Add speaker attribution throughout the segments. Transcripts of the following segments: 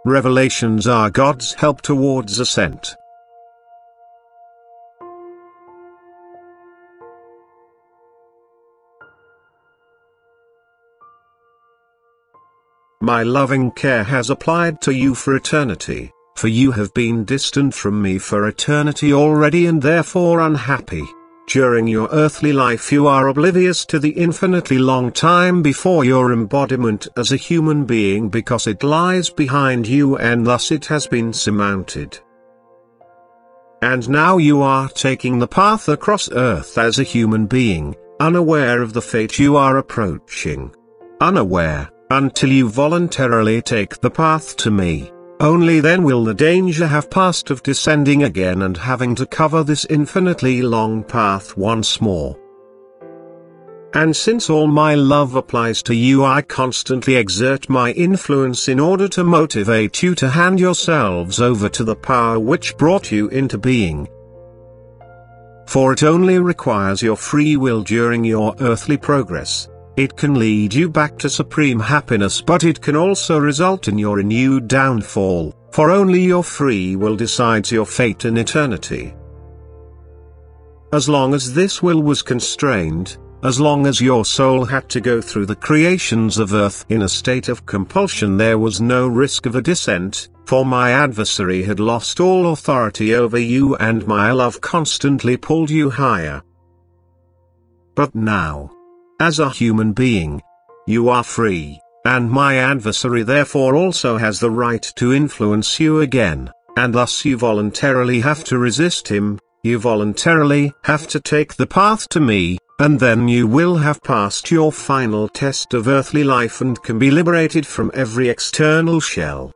Speaker 1: Revelations are God's help towards Ascent. My loving care has applied to you for eternity, for you have been distant from me for eternity already and therefore unhappy. During your earthly life you are oblivious to the infinitely long time before your embodiment as a human being because it lies behind you and thus it has been surmounted. And now you are taking the path across earth as a human being, unaware of the fate you are approaching. Unaware, until you voluntarily take the path to me. Only then will the danger have passed of descending again and having to cover this infinitely long path once more. And since all my love applies to you, I constantly exert my influence in order to motivate you to hand yourselves over to the power which brought you into being. For it only requires your free will during your earthly progress. It can lead you back to supreme happiness, but it can also result in your renewed downfall, for only your free will decides your fate in eternity. As long as this will was constrained, as long as your soul had to go through the creations of earth in a state of compulsion, there was no risk of a descent, for my adversary had lost all authority over you and my love constantly pulled you higher. But now, as a human being, you are free, and my adversary therefore also has the right to influence you again, and thus you voluntarily have to resist him, you voluntarily have to take the path to me, and then you will have passed your final test of earthly life and can be liberated from every external shell.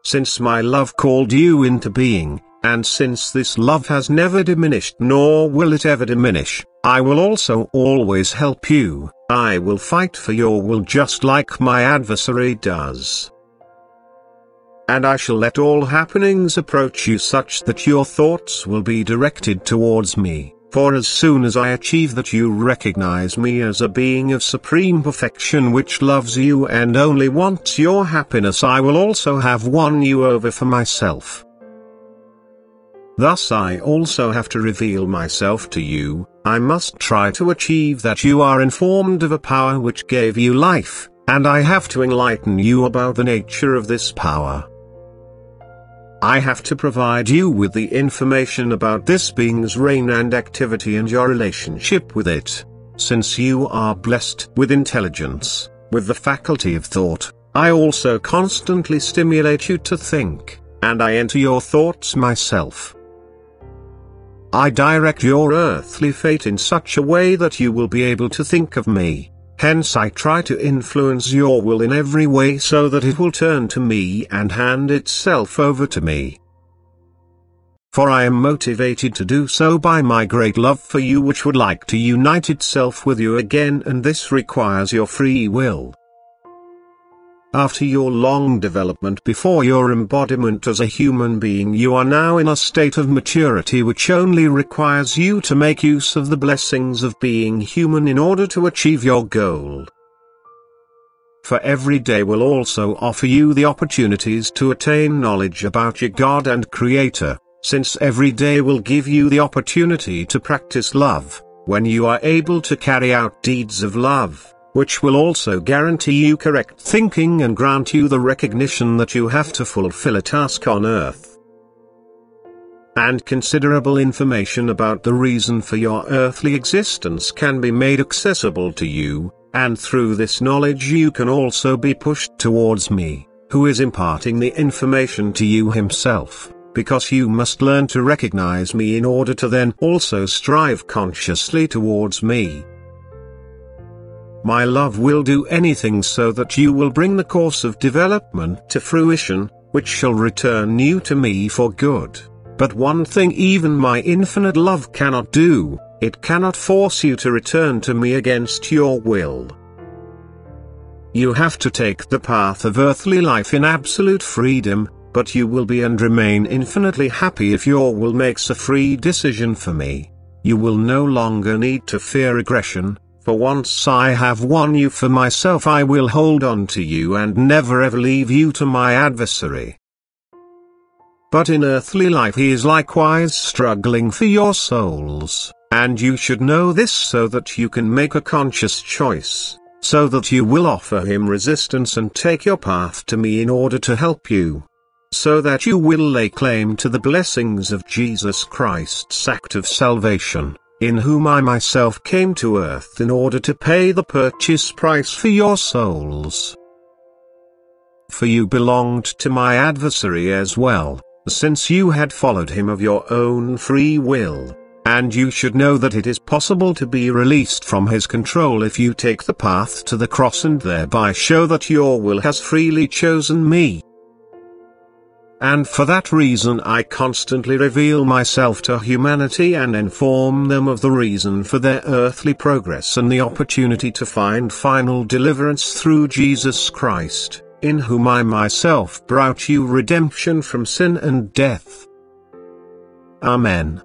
Speaker 1: Since my love called you into being, and since this love has never diminished nor will it ever diminish, I will also always help you. I will fight for your will just like my adversary does. And I shall let all happenings approach you such that your thoughts will be directed towards me, for as soon as I achieve that you recognize me as a being of supreme perfection which loves you and only wants your happiness, I will also have won you over for myself. Thus I also have to reveal myself to you. I must try to achieve that you are informed of a power which gave you life, and I have to enlighten you about the nature of this power. I have to provide you with the information about this being's reign and activity and your relationship with it. Since you are blessed with intelligence, with the faculty of thought, I also constantly stimulate you to think, and I enter your thoughts myself. I direct your earthly fate in such a way that you will be able to think of me, hence I try to influence your will in every way so that it will turn to me and hand itself over to me. For I am motivated to do so by my great love for you which would like to unite itself with you again, and this requires your free will. After your long development before your embodiment as a human being, you are now in a state of maturity which only requires you to make use of the blessings of being human in order to achieve your goal. For every day will also offer you the opportunities to attain knowledge about your God and Creator, since every day will give you the opportunity to practice love, when you are able to carry out deeds of love, which will also guarantee you correct thinking and grant you the recognition that you have to fulfill a task on earth. And considerable information about the reason for your earthly existence can be made accessible to you, and through this knowledge you can also be pushed towards me, who is imparting the information to you himself, because you must learn to recognize me in order to then also strive consciously towards me. My love will do anything so that you will bring the course of development to fruition, which shall return you to me for good. But one thing even my infinite love cannot do, it cannot force you to return to me against your will. You have to take the path of earthly life in absolute freedom, but you will be and remain infinitely happy if your will makes a free decision for me. You will no longer need to fear aggression, For once I have won you for myself, I will hold on to you and never ever leave you to my adversary. But in earthly life he is likewise struggling for your souls, and you should know this so that you can make a conscious choice, so that you will offer him resistance and take your path to me in order to help you, so that you will lay claim to the blessings of Jesus Christ's act of salvation, in whom I myself came to earth in order to pay the purchase price for your souls. For you belonged to my adversary as well, since you had followed him of your own free will, and you should know that it is possible to be released from his control if you take the path to the cross and thereby show that your will has freely chosen me. And for that reason I constantly reveal myself to humanity and inform them of the reason for their earthly progress and the opportunity to find final deliverance through Jesus Christ, in whom I myself brought you redemption from sin and death. Amen.